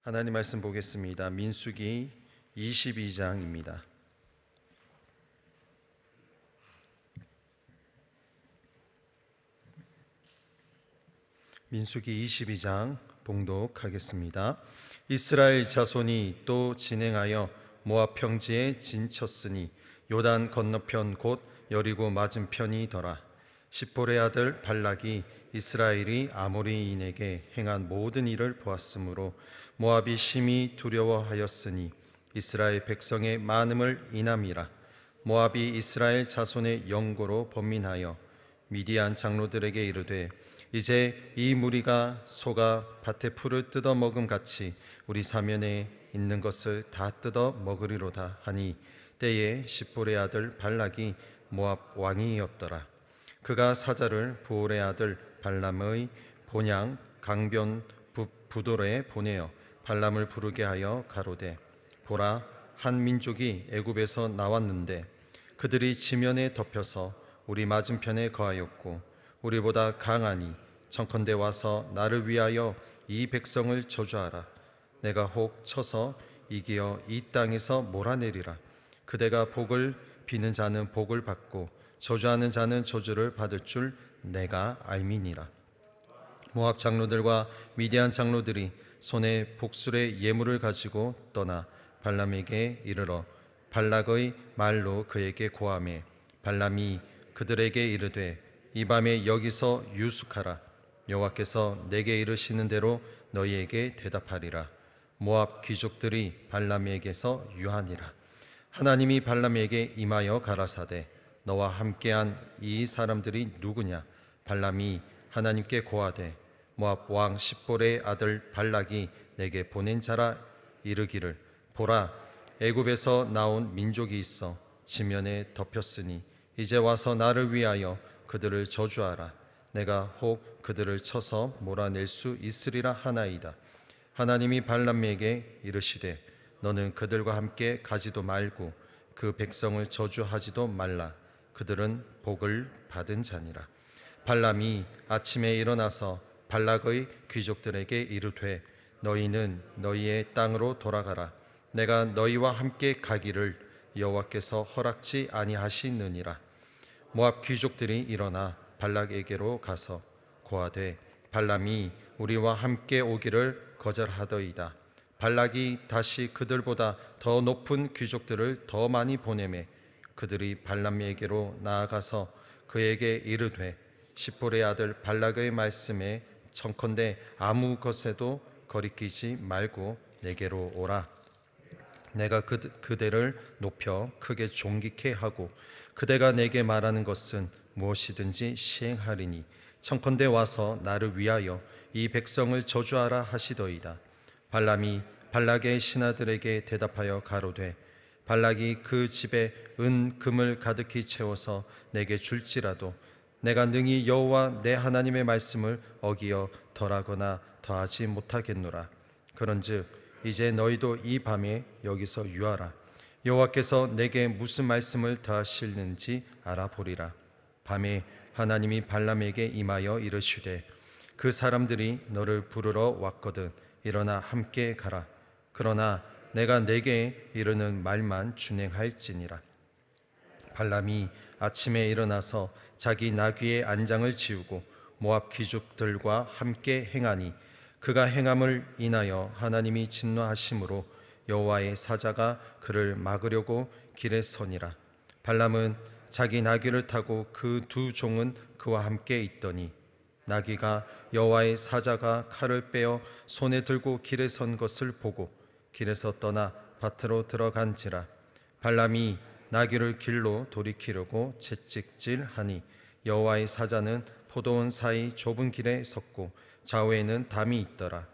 하나님 말씀 보겠습니다. 민수기 22장입니다. 민수기 22장 봉독하겠습니다. 이스라엘 자손이 또 진행하여 모압 평지에 진쳤으니 요단 건너편 곧 여리고 맞은편이더라. 십볼의 아들 발락이 이스라엘이 아모리인에게 행한 모든 일을 보았으므로 모압이 심히 두려워하였으니 이스라엘 백성의 많음을 인함이라. 모압이 이스라엘 자손의 영고로 번민하여 미디안 장로들에게 이르되 이제 이 무리가 소가 밭의 풀을 뜯어 먹음 같이 우리 사면에 있는 것을 다 뜯어 먹으리로다 하니 때에 십볼의 아들 발락이 모압 왕이었더라. 그가 사자를 부올의 아들 발람의 본향 강변 부돌에 보내어 발람을 부르게 하여 가로되 보라, 한 민족이 애굽에서 나왔는데 그들이 지면에 덮여서 우리 맞은편에 거하였고 우리보다 강하니 청컨대 와서 나를 위하여 이 백성을 저주하라. 내가 혹 쳐서 이기어 이 땅에서 몰아내리라. 그대가 복을 비는 자는 복을 받고 저주하는 자는 저주를 받을 줄 내가 알미니라. 모압 장로들과 미디안 장로들이 손에 복술의 예물을 가지고 떠나 발람에게 이르러 발락의 말로 그에게 고하매 발람이 그들에게 이르되 이 밤에 여기서 유숙하라. 여호와께서 내게 이르시는 대로 너희에게 대답하리라. 모압 귀족들이 발람에게서 유하니라. 하나님이 발람에게 임하여 가라사대 너와 함께한 이 사람들이 누구냐? 발람이 하나님께 고하되 모압 왕 십볼의 아들 발락이 내게 보낸 자라 이르기를 보라, 애굽에서 나온 민족이 있어 지면에 덮였으니 이제 와서 나를 위하여 그들을 저주하라. 내가 혹 그들을 쳐서 몰아낼 수 있으리라 하나이다. 하나님이 발람에게 이르시되 너는 그들과 함께 가지도 말고 그 백성을 저주하지도 말라. 그들은 복을 받은 자니라. 발람이 아침에 일어나서 발락의 귀족들에게 이르되 너희는 너희의 땅으로 돌아가라. 내가 너희와 함께 가기를 여호와께서 허락지 아니하시느니라. 모압 귀족들이 일어나 발락에게로 가서 고하되 발람이 우리와 함께 오기를 거절하더이다. 발락이 다시 그들보다 더 높은 귀족들을 더 많이 보내매 그들이 발람에게로 나아가서 그에게 이르되 십볼의 아들 발락의 말씀에 청컨대 아무 것에도 거리끼지 말고 내게로 오라. 내가 그대를 높여 크게 존귀케 하고 그대가 내게 말하는 것은 무엇이든지 시행하리니 청컨대 와서 나를 위하여 이 백성을 저주하라 하시더이다. 발람이 발락의 신하들에게 대답하여 가로되 발락이 그 집에 은 금을 가득히 채워서 내게 줄지라도 내가 능히 여호와 내 하나님의 말씀을 어기어 덜하거나 더하지 못하겠노라. 그런즉 이제 너희도 이 밤에 여기서 유하라. 여호와께서 내게 무슨 말씀을 더하실는지 알아보리라. 밤에 하나님이 발람에게 임하여 이르시되 그 사람들이 너를 부르러 왔거든 일어나 함께 가라. 그러나 내가 내게 이르는 말만 준행할지니라. 발람이 아침에 일어나서 자기 나귀의 안장을 지우고 모압 귀족들과 함께 행하니 그가 행함을 인하여 하나님이 진노하심으로 여호와의 사자가 그를 막으려고 길에 서니라. 발람은 자기 나귀를 타고 그 두 종은 그와 함께 있더니 나귀가 여호와의 사자가 칼을 빼어 손에 들고 길에 선 것을 보고 길에서 떠나 밭으로 들어간지라. 발람이 나귀를 길로 돌이키려고 채찍질하니 여호와의 사자는 포도원 사이 좁은 길에 섰고 좌우에는 담이 있더라.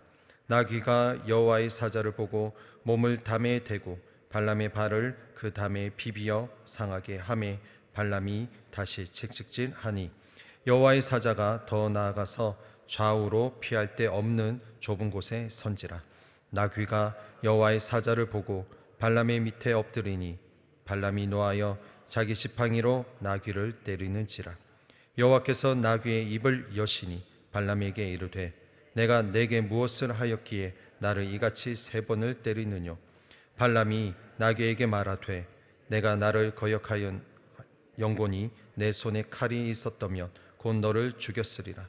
나귀가 여호와의 사자를 보고 몸을 담에 대고 발람의 발을 그 담에 비비어 상하게 하매 발람이 다시 채찍질하니 여호와의 사자가 더 나아가서 좌우로 피할 데 없는 좁은 곳에 선지라. 나귀가 여호와의 사자를 보고 발람의 밑에 엎드리니 발람이 노하여 자기 지팡이로 나귀를 때리는지라. 여호와께서 나귀의 입을 여시니 발람에게 이르되 내가 내게 무엇을 하였기에 나를 이같이 3번을 때리느뇨. 발람이 나귀에게 말하되 내가 나를 거역하여 영곤히 내 손에 칼이 있었다면 곧 너를 죽였으리라.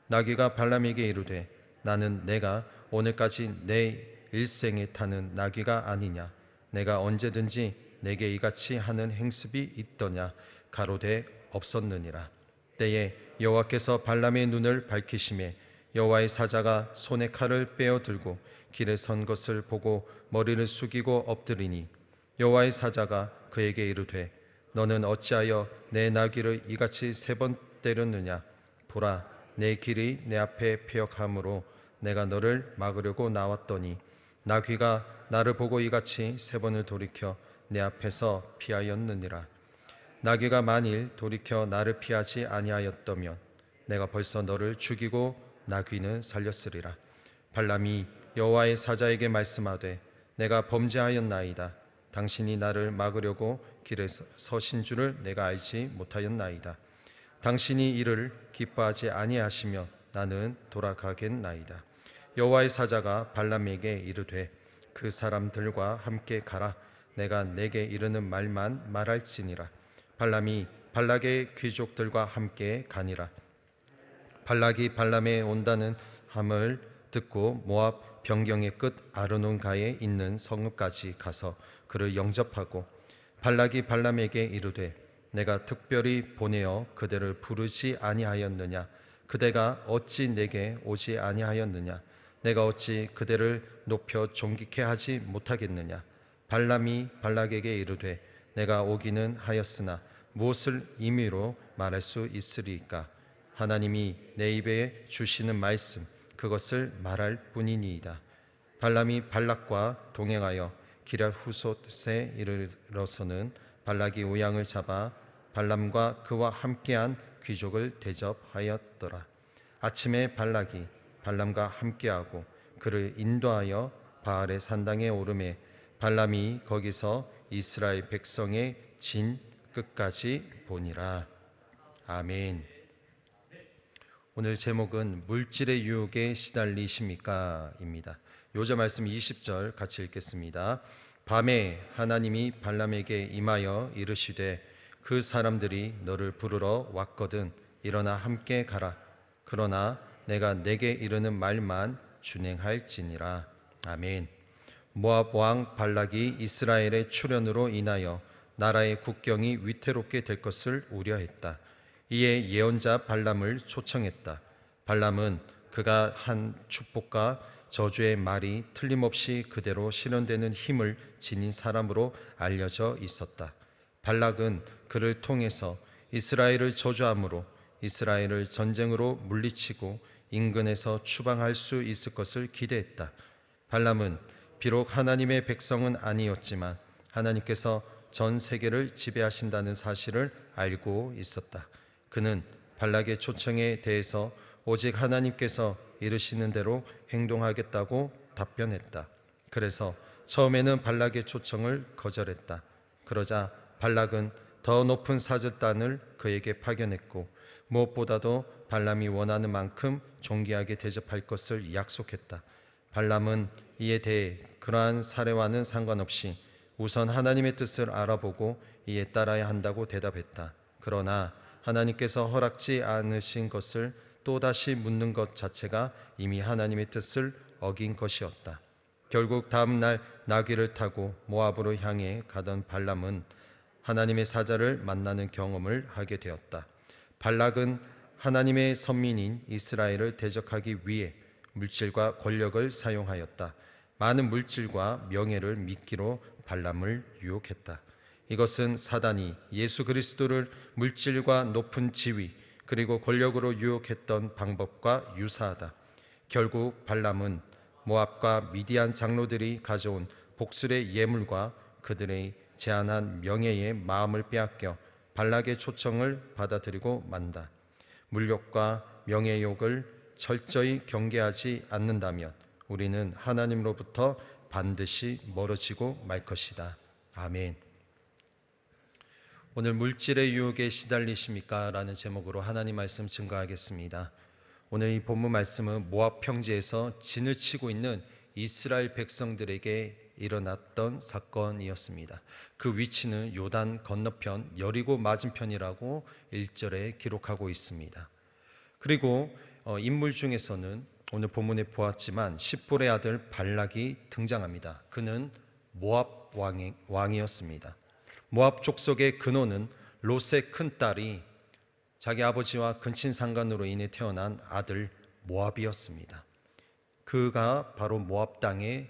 나귀가 발람에게 이르되 나는 내가 오늘까지 내 일생에 타는 나귀가 아니냐. 내가 언제든지 내게 이같이 하는 행습이 있더냐. 가로되 없었느니라. 때에 여호와께서 발람의 눈을 밝히심에 여호와의 사자가 손에 칼을 빼어 들고 길에 선 것을 보고 머리를 숙이고 엎드리니 여호와의 사자가 그에게 이르되 너는 어찌하여 내 나귀를 이같이 3번 때렸느냐. 보라, 내 길이 내 앞에 패역함으로 내가 너를 막으려고 나왔더니 나귀가 나를 보고 이같이 3번을 돌이켜 내 앞에서 피하였느니라. 나귀가 만일 돌이켜 나를 피하지 아니하였다면 내가 벌써 너를 죽이고 나귀는 살렸으리라. 발람이 여호와의 사자에게 말씀하되 내가 범죄하였나이다. 당신이 나를 막으려고 길에 서신 줄을 내가 알지 못하였나이다. 당신이 이를 기뻐하지 아니하시면 나는 돌아가겠나이다. 여호와의 사자가 발람에게 이르되 그 사람들과 함께 가라. 내가 내게 이르는 말만 말할지니라. 발람이 발락의 귀족들과 함께 가니라. 발락이 발람에 온다는 함을 듣고 모압 변경의 끝 아르논가에 있는 성읍까지 가서 그를 영접하고 발락이 발람에게 이르되 내가 특별히 보내어 그대를 부르지 아니하였느냐. 그대가 어찌 내게 오지 아니하였느냐. 내가 어찌 그대를 높여 존귀케 하지 못하겠느냐. 발람이 발락에게 이르되 내가 오기는 하였으나 무엇을 임의로 말할 수 있으리까. 하나님이 내 입에 주시는 말씀 그것을 말할 뿐이니이다. 발람이 발락과 동행하여 기럇 후솥에 이르러서는 발락이 우양을 잡아 발람과 그와 함께한 귀족을 대접하였더라. 아침에 발락이 발람과 함께하고 그를 인도하여 바알의 산당에 오르매 발람이 거기서 이스라엘 백성의 진 끝까지 보니라. 아멘. 오늘 제목은 물질의 유혹에 시달리십니까? 입니다. 요절 말씀 20절 같이 읽겠습니다. 밤에 하나님이 발람에게 임하여 이르시되 그 사람들이 너를 부르러 왔거든 일어나 함께 가라. 그러나 내가 내게 이르는 말만 준행할지니라. 아멘. 모압 왕 발락이 이스라엘의 출현으로 인하여 나라의 국경이 위태롭게 될 것을 우려했다. 이에 예언자 발람을 초청했다. 발람은 그가 한 축복과 저주의 말이 틀림없이 그대로 실현되는 힘을 지닌 사람으로 알려져 있었다. 발락은 그를 통해서 이스라엘을 저주함으로 이스라엘을 전쟁으로 물리치고 인근에서 추방할 수 있을 것을 기대했다. 발람은 비록 하나님의 백성은 아니었지만 하나님께서 전 세계를 지배하신다는 사실을 알고 있었다. 그는 발락의 초청에 대해서 오직 하나님께서 이르시는 대로 행동하겠다고 답변했다. 그래서 처음에는 발락의 초청을 거절했다. 그러자 발락은 더 높은 사절단을 그에게 파견했고 무엇보다도 발람이 원하는 만큼 존귀하게 대접할 것을 약속했다. 발람은 이에 대해 그러한 사례와는 상관없이 우선 하나님의 뜻을 알아보고 이에 따라야 한다고 대답했다. 그러나 하나님께서 허락지 않으신 것을 또다시 묻는 것 자체가 이미 하나님의 뜻을 어긴 것이었다. 결국 다음 날 나귀를 타고 모압으로 향해 가던 발람은 하나님의 사자를 만나는 경험을 하게 되었다. 발락은 하나님의 선민인 이스라엘을 대적하기 위해 물질과 권력을 사용하였다. 많은 물질과 명예를 믿기로 발람을 유혹했다. 이것은 사단이 예수 그리스도를 물질과 높은 지위 그리고 권력으로 유혹했던 방법과 유사하다. 결국 발람은 모압과 미디안 장로들이 가져온 복술의 예물과 그들의 제한한 명예의 마음을 빼앗겨 발락의 초청을 받아들이고 만다. 물욕과 명예욕을 철저히 경계하지 않는다면 우리는 하나님으로부터 반드시 멀어지고 말 것이다. 아멘. 오늘 물질의 유혹에 시달리십니까? 라는 제목으로 하나님 말씀 증거하겠습니다. 오늘 이 본문 말씀은 모압 평지에서 진을 치고 있는 이스라엘 백성들에게 일어났던 사건이었습니다. 그 위치는 요단 건너편 여리고 맞은편이라고 1절에 기록하고 있습니다. 그리고 인물 중에서는 오늘 본문에 보았지만 십볼의 아들 발락이 등장합니다. 그는 모압 왕이었습니다. 모압 족속의 근원은 롯의 큰딸이 자기 아버지와 근친상간으로 인해 태어난 아들 모압이었습니다. 그가 바로 모압 땅의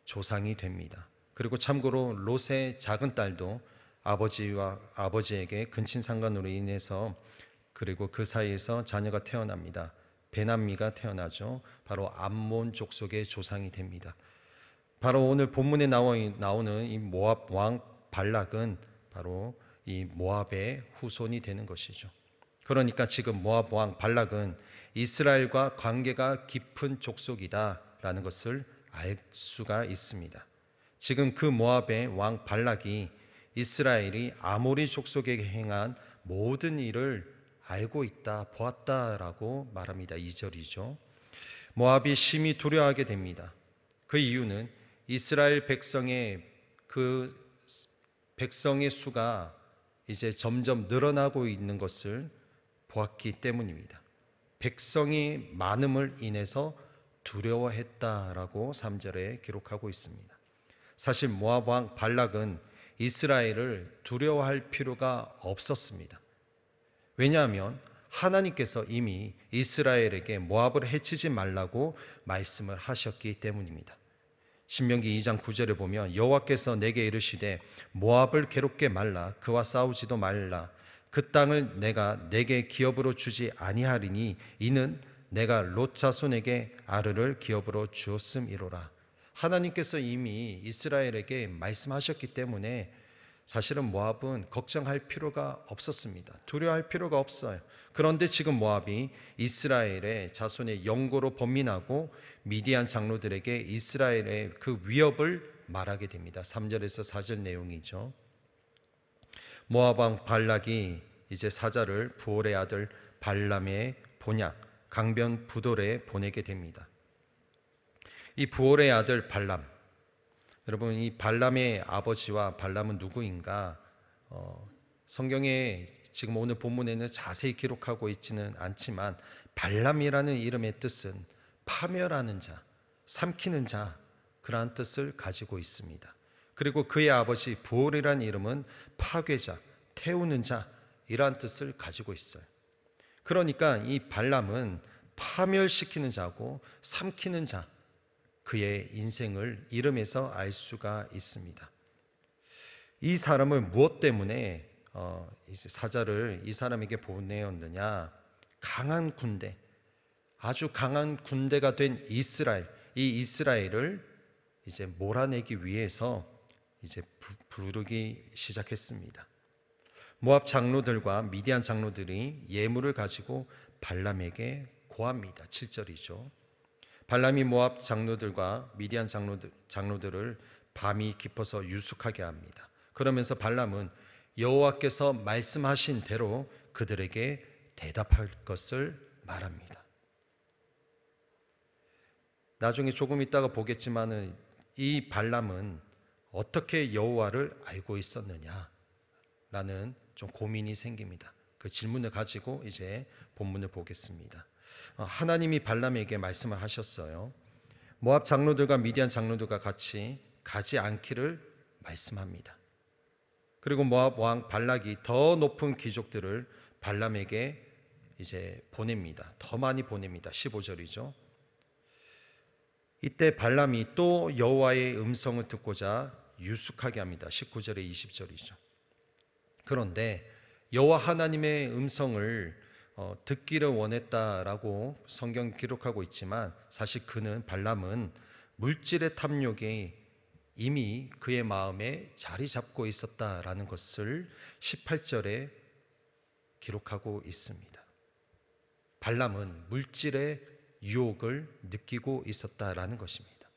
조상이 됩니다. 그리고 참고로 롯의 작은 딸도 아버지에게 근친상간으로 인해서 그리고 그 사이에서 자녀가 태어납니다. 베남미가 태어나죠. 바로 암몬 족속의 조상이 됩니다. 바로 오늘 본문에 나오는 이 모압 왕 발락은 바로 이 모압의 후손이 되는 것이죠. 그러니까 지금 모압 왕 발락은 이스라엘과 관계가 깊은 족속이다라는 것을 알 수가 있습니다. 지금 그 모압의 왕 발락이 이스라엘이 아모리 족속에게 행한 모든 일을 알고 있다, 보았다라고 말합니다. 2절이죠. 모압이 심히 두려워하게 됩니다. 그 이유는 이스라엘 백성의 수가 이제 점점 늘어나고 있는 것을 보았기 때문입니다. 백성이 많음을 인해서 두려워했다라고 3절에 기록하고 있습니다. 사실 모압 왕 발락은 이스라엘을 두려워할 필요가 없었습니다. 왜냐하면 하나님께서 이미 이스라엘에게 모압을 해치지 말라고 말씀을 하셨기 때문입니다. 신명기 2장 9절에 보면 여호와께서 내게 이르시되 모압을 괴롭게 말라, 그와 싸우지도 말라. 그 땅을 내가 내게 기업으로 주지 아니하리니 이는 내가 롯 자손에게 아르를 기업으로 주었음이로라. 하나님께서 이미 이스라엘에게 말씀하셨기 때문에 사실은 모압은 걱정할 필요가 없었습니다. 두려워할 필요가 없어요. 그런데 지금 모압이 이스라엘의 자손의 영고로 번민하고 미디안 장로들에게 이스라엘의 그 위협을 말하게 됩니다. 3절에서 4절 내용이죠. 모압 왕 발락이 이제 사자를 부올의 아들 발람의 본향 강변 부돌에 보내게 됩니다. 이 부올의 아들 발람, 여러분 이 발람의 아버지와 발람은 누구인가? 성경에 지금 오늘 본문에는 자세히 기록하고 있지는 않지만 발람이라는 이름의 뜻은 파멸하는 자, 삼키는 자, 그러한 뜻을 가지고 있습니다. 그리고 그의 아버지 부올이라는 이름은 파괴자, 태우는 자, 이러한 뜻을 가지고 있어요. 그러니까 이 발람은 파멸시키는 자고 삼키는 자, 그의 인생을 이름에서 알 수가 있습니다. 이 사람을 무엇 때문에 이제 사자를 이 사람에게 보내었느냐? 강한 군대, 아주 강한 군대가 된 이스라엘, 이 이스라엘을 이제 몰아내기 위해서 이제 부르기 시작했습니다. 모압 장로들과 미디안 장로들이 예물을 가지고 발람에게 고합니다. 7절이죠. 발람이 모압 장로들과 미디안 장로들을 밤이 깊어서 유숙하게 합니다. 그러면서 발람은 여호와께서 말씀하신 대로 그들에게 대답할 것을 말합니다. 나중에 조금 있다가 보겠지만은 이 발람은 어떻게 여호와를 알고 있었느냐라는 좀 고민이 생깁니다. 그 질문을 가지고 이제 본문을 보겠습니다. 하나님이 발람에게 말씀을 하셨어요. 모압 장로들과 미디안 장로들과 같이 가지 않기를 말씀합니다. 그리고 모압 왕 발락이 더 높은 귀족들을 발람에게 이제 보냅니다. 더 많이 보냅니다. 15절이죠. 이때 발람이 또 여호와의 음성을 듣고자 유숙하게 합니다. 19절에 20절이죠. 그런데 여호와 하나님의 음성을 듣기를 원했다라고 성경 기록하고 있지만 사실 발람은 물질의 탐욕이 이미 그의 마음에 자리 잡고 있었다라는 것을 18절에 기록하고 있습니다. 발람은 물질의 유혹을 느끼고 있었다라는 것입니다.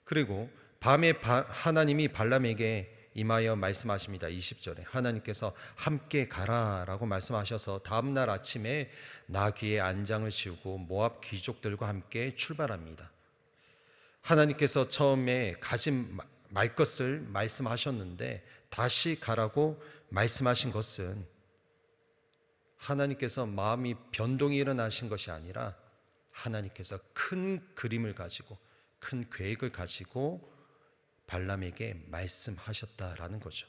그리고 밤에 하나님이 발람에게 임하여 말씀하십니다. 20절에 하나님께서 함께 가라라고 말씀하셔서 다음날 아침에 나귀의 안장을 지우고 모압 귀족들과 함께 출발합니다. 하나님께서 처음에 가지 말 것을 말씀하셨는데 다시 가라고 말씀하신 것은 하나님께서 마음이 변동이 일어나신 것이 아니라 하나님께서 큰 그림을 가지고 큰 계획을 가지고 발람에게 말씀하셨다라는 거죠.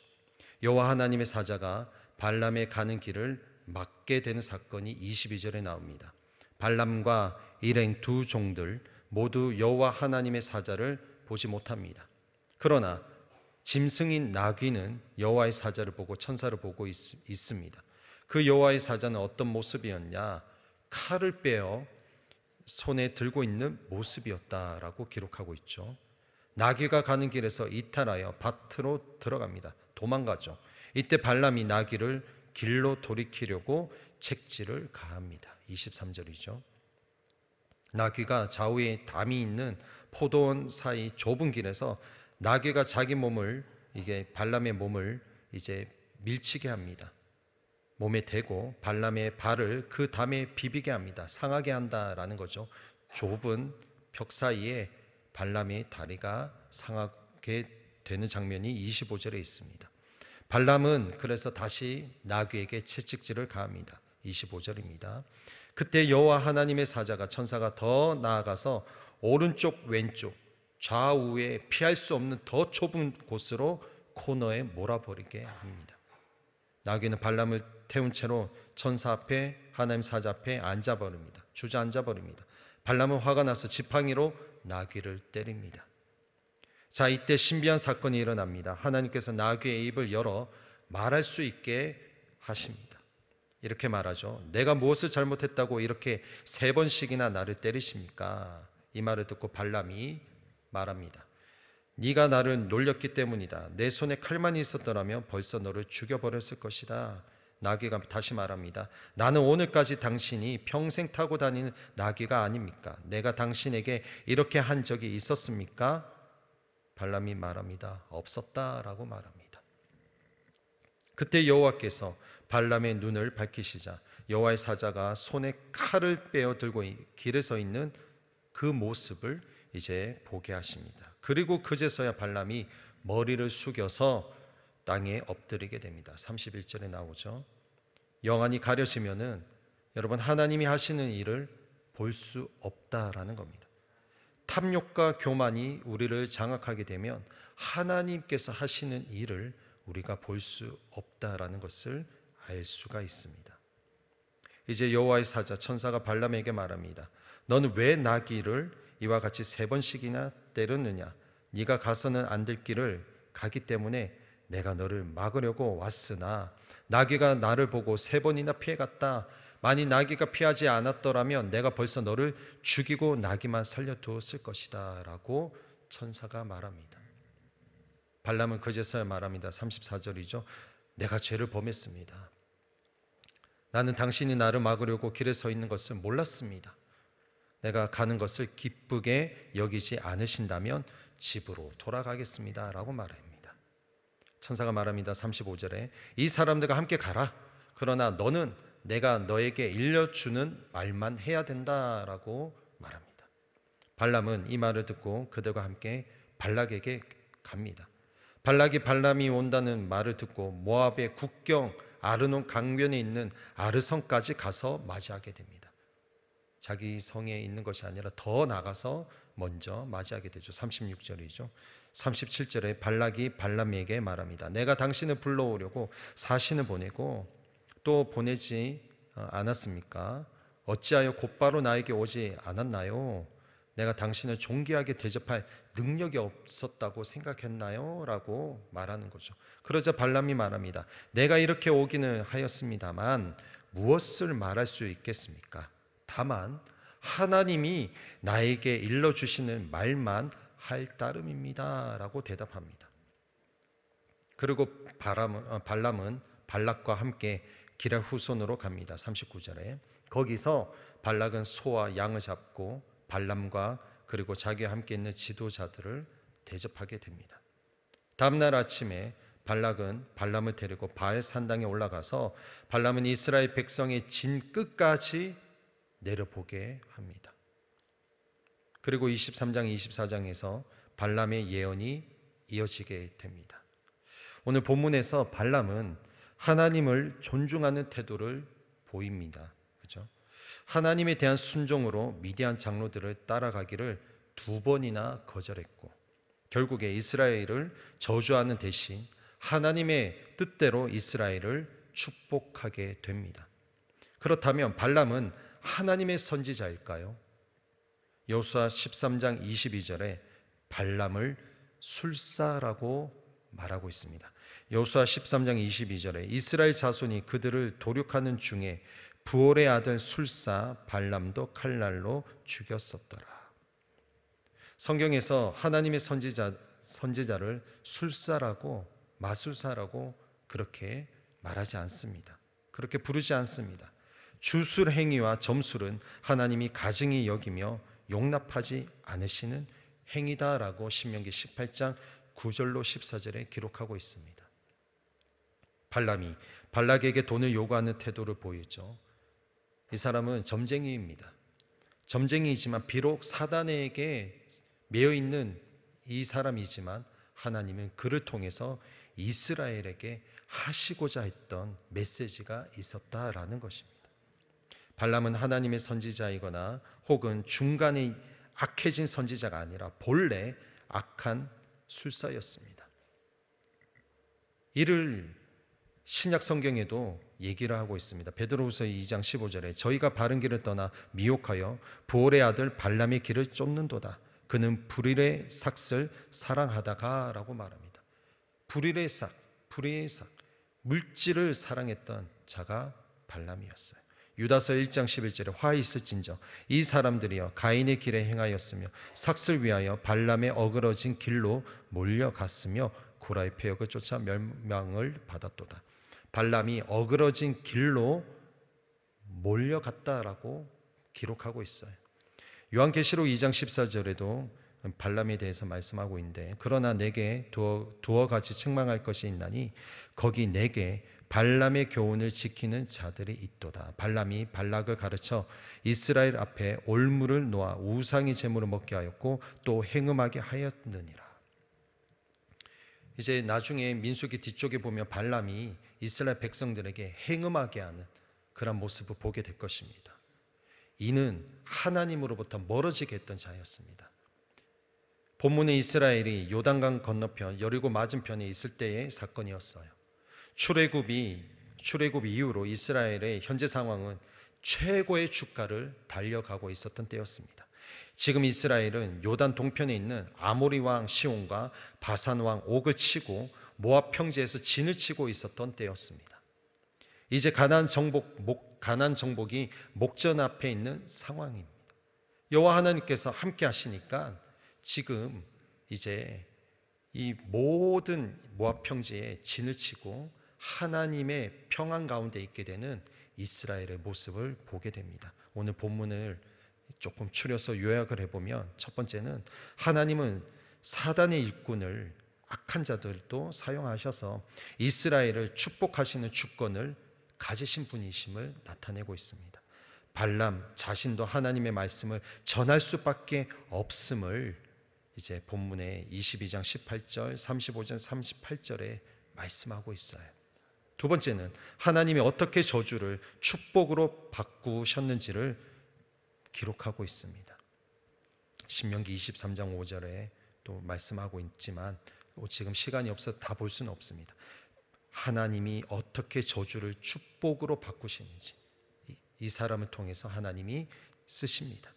여호와 하나님의 사자가 발람의 가는 길을 막게 되는 사건이 22절에 나옵니다. 발람과 일행 두 종들 모두 여호와 하나님의 사자를 보지 못합니다. 그러나 짐승인 나귀는 여호와의 사자를 보고 천사를 보고 있습니다. 그 여호와의 사자는 어떤 모습이었냐? 칼을 빼어 손에 들고 있는 모습이었다라고 기록하고 있죠. 나귀가 가는 길에서 이탈하여 밭으로 들어갑니다. 도망가죠. 이때 발람이 나귀를 길로 돌이키려고 책질을 가합니다. 23절이죠. 나귀가 좌우에 담이 있는 포도원 사이 좁은 길에서 나귀가 자기 몸을 발람의 몸을 밀치게 합니다. 몸에 대고 발람의 발을 그 담에 비비게 합니다. 상하게 한다라는 거죠. 좁은 벽 사이에 발람의 다리가 상하게 되는 장면이 25절에 있습니다. 발람은 그래서 다시 나귀에게 채찍질을 가합니다. 25절입니다. 그때 여호와 하나님의 사자가 천사가 더 나아가서 오른쪽 왼쪽 좌우에 피할 수 없는 더 좁은 곳으로 코너에 몰아버리게 합니다. 나귀는 발람을 태운 채로 천사 앞에 하나님 사자 앞에 앉아버립니다. 주저앉아버립니다. 발람은 화가 나서 지팡이로 나귀를 때립니다. 자, 이때 신비한 사건이 일어납니다. 하나님께서 나귀의 입을 열어 말할 수 있게 하십니다. 이렇게 말하죠. 내가 무엇을 잘못했다고 이렇게 3번씩이나 나를 때리십니까? 이 말을 듣고 발람이 말합니다. 네가 나를 놀렸기 때문이다. 내 손에 칼만 있었더라면 벌써 너를 죽여버렸을 것이다. 나귀가 다시 말합니다. 나는 오늘까지 당신이 평생 타고 다니는 나귀가 아닙니까? 내가 당신에게 이렇게 한 적이 있었습니까? 발람이 말합니다. 없었다라고 말합니다. 그때 여호와께서 발람의 눈을 밝히시자 여호와의 사자가 손에 칼을 빼어 들고 길에 서 있는 그 모습을 이제 보게 하십니다. 그리고 그제서야 발람이 머리를 숙여서 땅에 엎드리게 됩니다. 31절에 나오죠. 영안이 가려지면은 여러분 하나님이 하시는 일을 볼 수 없다라는 겁니다. 탐욕과 교만이 우리를 장악하게 되면 하나님께서 하시는 일을 우리가 볼 수 없다라는 것을 알 수가 있습니다. 이제 여호와의 사자 천사가 발람에게 말합니다. 너는 왜 나귀를 이와 같이 3번씩이나 때렸느냐? 네가 가서는 안 될 길을 가기 때문에 내가 너를 막으려고 왔으나 나귀가 나를 보고 3번이나 피해갔다. 만일 나귀가 피하지 않았더라면 내가 벌써 너를 죽이고 나귀만 살려두었을 것이다 라고 천사가 말합니다. 발람은 그제서야 말합니다. 34절이죠. 내가 죄를 범했습니다. 나는 당신이 나를 막으려고 길에 서 있는 것을 몰랐습니다. 내가 가는 것을 기쁘게 여기지 않으신다면 집으로 돌아가겠습니다 라고 말합니다. 천사가 말합니다. 35절에 이 사람들과 함께 가라. 그러나 너는 내가 너에게 일러주는 말만 해야 된다라고 말합니다. 발람은 이 말을 듣고 그들과 함께 발락에게 갑니다. 발락이 발람이 온다는 말을 듣고 모압의 국경 아르논 강변에 있는 아르성까지 가서 맞이하게 됩니다. 자기 성에 있는 것이 아니라 더 나가서 먼저 맞이하게 되죠. 36절이죠. 37절에 발락이 발람에게 말합니다. 내가 당신을 불러오려고 사신을 보내고 또 보내지 않았습니까? 어찌하여 곧바로 나에게 오지 않았나요? 내가 당신을 존귀하게 대접할 능력이 없었다고 생각했나요? 라고 말하는 거죠. 그러자 발람이 말합니다. 내가 이렇게 오기는 하였습니다만 무엇을 말할 수 있겠습니까? 다만 하나님이 나에게 일러주시는 말만 할 따름입니다 라고 대답합니다. 그리고 발람은 발락과 함께 기랄 후손으로 갑니다. 39절에 거기서 발락은 소와 양을 잡고 발람과 그리고 자기와 함께 있는 지도자들을 대접하게 됩니다. 다음날 아침에 발락은 발람을 데리고 바알 산당에 올라가서 발람은 이스라엘 백성의 진 끝까지 내려보게 합니다. 그리고 23장, 24장에서 발람의 예언이 이어지게 됩니다. 오늘 본문에서 발람은 하나님을 존중하는 태도를 보입니다. 그렇죠? 하나님에 대한 순종으로 미디안 장로들을 따라가기를 2번이나 거절했고 결국에 이스라엘을 저주하는 대신 하나님의 뜻대로 이스라엘을 축복하게 됩니다. 그렇다면 발람은 하나님의 선지자일까요? 여호수아 13장 22절에 발람을 술사라고 말하고 있습니다. 여호수아 13장 22절에 이스라엘 자손이 그들을 도륙하는 중에 부올의 아들 술사 발람도 칼날로 죽였었더라. 성경에서 하나님의 선지자를 술사라고 마술사라고 그렇게 말하지 않습니다. 그렇게 부르지 않습니다. 주술 행위와 점술은 하나님이 가증히 여기며 용납하지 않으시는 행위다라고 신명기 18장 9절로 14절에 기록하고 있습니다. 발람이 발락에게 돈을 요구하는 태도를 보이죠. 이 사람은 점쟁이입니다. 점쟁이이지만 비록 사단에게 매여 있는 이 사람이지만 하나님은 그를 통해서 이스라엘에게 하시고자 했던 메시지가 있었다라는 것입니다. 발람은 하나님의 선지자이거나 혹은 중간에 악해진 선지자가 아니라 본래 악한 술사였습니다. 이를 신약 성경에도 얘기를 하고 있습니다. 베드로후서 2장 15절에 저희가 바른 길을 떠나 미혹하여 부올의 아들 발람의 길을 쫓는도다. 그는 불의의 삭을 사랑하다가 라고 말합니다. 불의의 삭, 물질을 사랑했던 자가 발람이었어요. 유다서 1장 11절에 화 있을진저 이 사람들이여 가인의 길에 행하였으며 삭을 위하여 발람의 어그러진 길로 몰려갔으며 고라의 폐역을 쫓아 멸망을 받았도다. 발람이 어그러진 길로 몰려갔다라고 기록하고 있어요. 요한계시록 2장 14절에도 발람에 대해서 말씀하고 있는데 그러나 내게 두어 가지 책망할 것이 있나니 거기 내게 발람의 교훈을 지키는 자들이 있도다. 발람이 발락을 가르쳐 이스라엘 앞에 올무를 놓아 우상의 제물을 먹게 하였고 또 행음하게 하였느니라. 이제 나중에 민수기 뒤쪽에 보면 발람이 이스라엘 백성들에게 행음하게 하는 그런 모습을 보게 될 것입니다. 이는 하나님으로부터 멀어지게 했던 자였습니다. 본문에 이스라엘이 요단강 건너편 여리고 맞은편에 있을 때의 사건이었어요. 출애굽 이후로 이스라엘의 현재 상황은 최고의 주가를 달려가고 있었던 때였습니다. 지금 이스라엘은 요단 동편에 있는 아모리 왕 시온과 바산 왕 옥을 치고 모압 평지에서 진을 치고 있었던 때였습니다. 이제 가나안 정복이 목전 앞에 있는 상황입니다. 여호와 하나님께서 함께 하시니까 지금 이제 이 모든 모압 평지에 진을 치고 하나님의 평안 가운데 있게 되는 이스라엘의 모습을 보게 됩니다. 오늘 본문을 조금 추려서 요약을 해보면 첫 번째는 하나님은 사단의 일꾼을 악한 자들도 사용하셔서 이스라엘을 축복하시는 주권을 가지신 분이심을 나타내고 있습니다. 발람 자신도 하나님의 말씀을 전할 수밖에 없음을 이제 본문의 22장 18절, 35절, 38절에 말씀하고 있어요. 두 번째는 하나님이 어떻게 저주를 축복으로 바꾸셨는지를 기록하고 있습니다. 신명기 23장 5절에 또 말씀하고 있지만 지금 시간이 없어서 다 볼 수는 없습니다. 하나님이 어떻게 저주를 축복으로 바꾸시는지 이 사람을 통해서 하나님이 쓰십니다.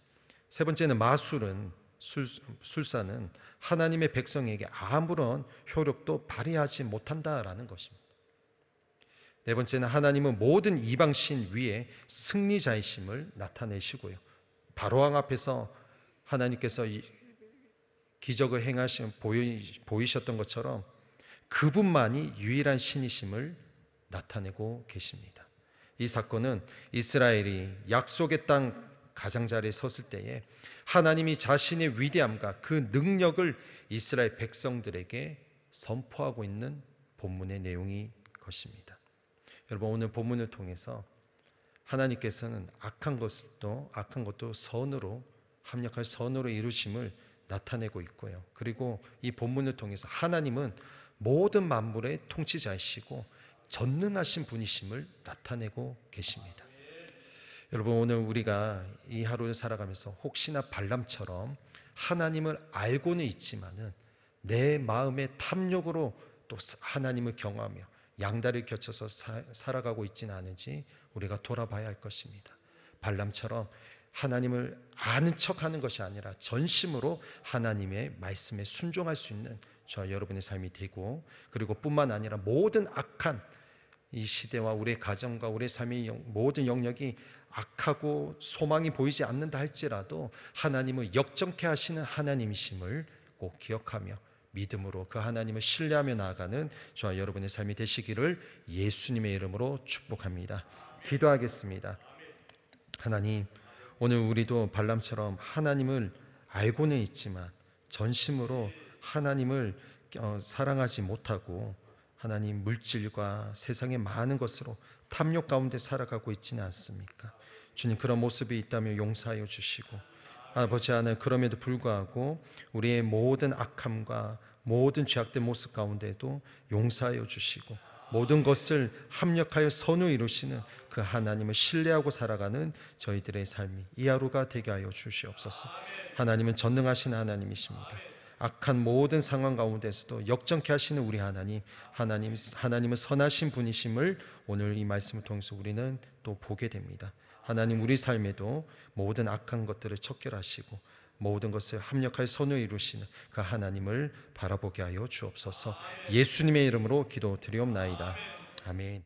세 번째는 술사는 하나님의 백성에게 아무런 효력도 발휘하지 못한다라는 것입니다. 네 번째는 하나님은 모든 이방신 위에 승리자이심을 나타내시고요. 바로왕 앞에서 하나님께서 기적을 행하신 보이셨던 것처럼 그분만이 유일한 신이심을 나타내고 계십니다. 이 사건은 이스라엘이 약속의 땅 가장자리에 섰을 때에 하나님이 자신의 위대함과 그 능력을 이스라엘 백성들에게 선포하고 있는 본문의 내용이 것입니다. 여러분 오늘 본문을 통해서 하나님께서는 악한 것도 선으로 합력하여 선으로 이루심을 나타내고 있고요. 그리고 이 본문을 통해서 하나님은 모든 만물의 통치자이시고 전능하신 분이심을 나타내고 계십니다. 여러분, 오늘 우리가 이 하루를 살아가면서 혹시나 발람처럼 하나님을 알고는 있지만은 내 마음의 탐욕으로 또 하나님을 경험하며 양다리를 겹쳐서 살아가고 있지는 않은지 우리가 돌아봐야 할 것입니다. 발람처럼 하나님을 아는 척하는 것이 아니라 전심으로 하나님의 말씀에 순종할 수 있는 저 여러분의 삶이 되고, 그리고 뿐만 아니라 모든 악한 이 시대와 우리의 가정과 우리의 삶의 모든 영역이 악하고 소망이 보이지 않는다 할지라도 하나님을 역정케 하시는 하나님이심을 꼭 기억하며 믿음으로 그 하나님을 신뢰하며 나아가는 저와 여러분의 삶이 되시기를 예수님의 이름으로 축복합니다. 기도하겠습니다. 하나님, 오늘 우리도 발람처럼 하나님을 알고는 있지만 전심으로 하나님을 사랑하지 못하고 하나님 물질과 세상의 많은 것으로 탐욕 가운데 살아가고 있지는 않습니까? 주님, 그런 모습이 있다면 용서하여 주시고, 아버지 하나님, 그럼에도 불구하고 우리의 모든 악함과 모든 죄악된 모습 가운데도 용서하여 주시고 모든 것을 합력하여 선을 이루시는 그 하나님을 신뢰하고 살아가는 저희들의 삶이 이 하루가 되게 하여 주시옵소서. 하나님은 전능하신 하나님이십니다. 악한 모든 상황 가운데서도 역정케 하시는 우리 하나님은 선하신 분이심을 오늘 이 말씀을 통해서 우리는 또 보게 됩니다. 하나님, 우리 삶에도 모든 악한 것들을 척결하시고 모든 것을 합력하여 선을 이루시는 그 하나님을 바라보게 하여 주옵소서. 예수님의 이름으로 기도드리옵나이다. 아멘.